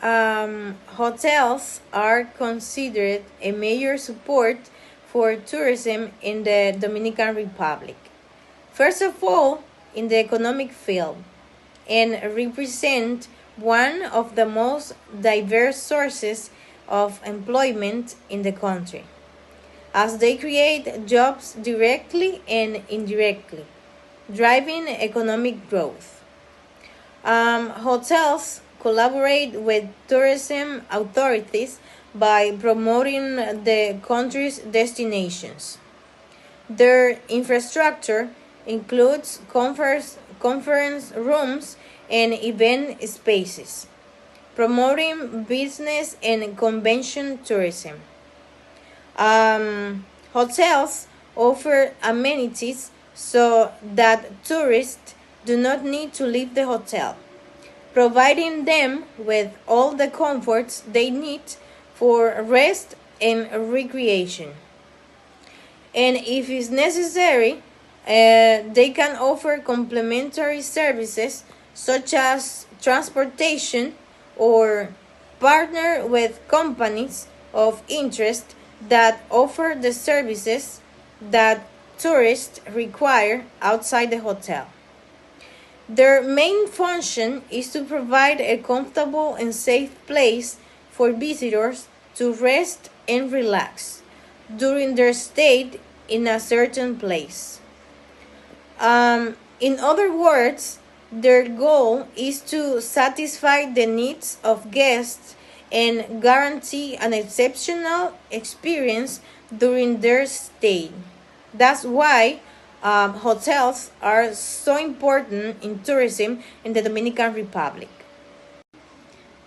Hotels are considered a major support for tourism in the Dominican Republic. First of all, in the economic field, and represent one of the most diverse sources of employment in the country, as they create jobs directly and indirectly, driving economic growth. Hotels collaborate with tourism authorities by promoting the country's destinations. Their infrastructure includes conference rooms and event spaces, promoting business and convention tourism. Hotels offer amenities so that tourists do not need to leave the hotel, providing them with all the comforts they need for rest and recreation. And if it's necessary, they can offer complementary services such as transportation or partner with companies of interest that offer the services that tourists require outside the hotel. Their main function is to provide a comfortable and safe place for visitors to rest and relax during their stay in a certain place. In other words, their goal is to satisfy the needs of guests and guarantee an exceptional experience during their stay. That's why hotels are so important in tourism in the Dominican Republic.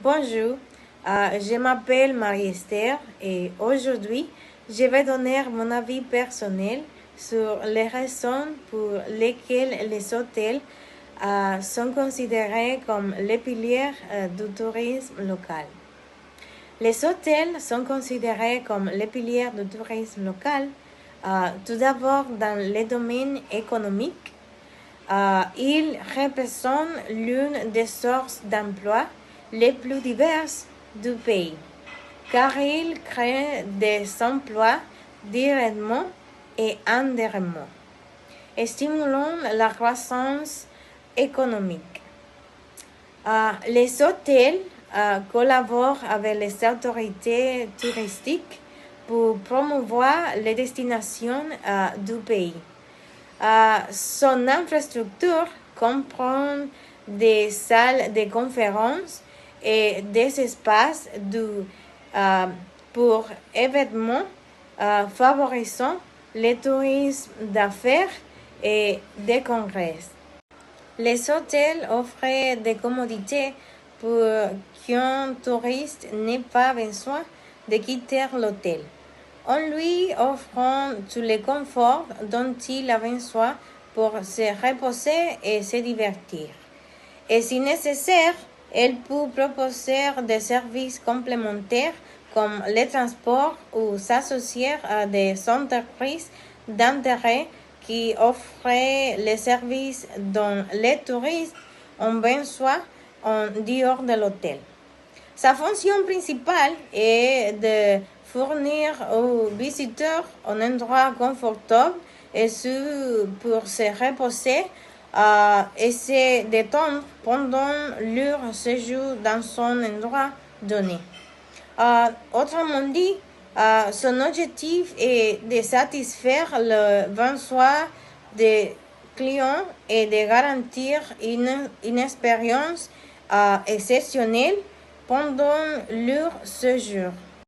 Bonjour, je m'appelle Marie-Esther et aujourd'hui, je vais donner mon avis personnel sur les raisons pour lesquelles les hôtels sont considérés comme les piliers du tourisme local. Les hôtels sont considérés comme les piliers du tourisme local, tout d'abord dans le domaine économique. Ils représentent l'une des sources d'emploi les plus diverses du pays, car ils créent des emplois directement et indirectement, stimulant la croissance économique. Les hôtels collaborent avec les autorités touristiques pour promouvoir les destinations du pays. Son infrastructure comprend des salles de conférences et des espaces pour événements favorisant le tourisme d'affaires et de congrès. Les hôtels offrent des commodités pour qu'un touriste n'ait pas besoin de quitter l'hôtel. On lui offre tous les conforts dont il a besoin pour se reposer et se divertir. Et si nécessaire, elle peut proposer des services complémentaires comme le transport ou s'associer à des entreprises d'intérêt qui offrent les services dont les touristes ont besoin en dehors de l'hôtel. Sa fonction principale est de fournir aux visiteurs un endroit confortable et sûr pour se reposer et se détendre pendant leur séjour dans un endroit donné. Autrement dit, son objectif est de satisfaire le besoin des clients et de garantir une expérience exceptionnelle pendant leur séjour.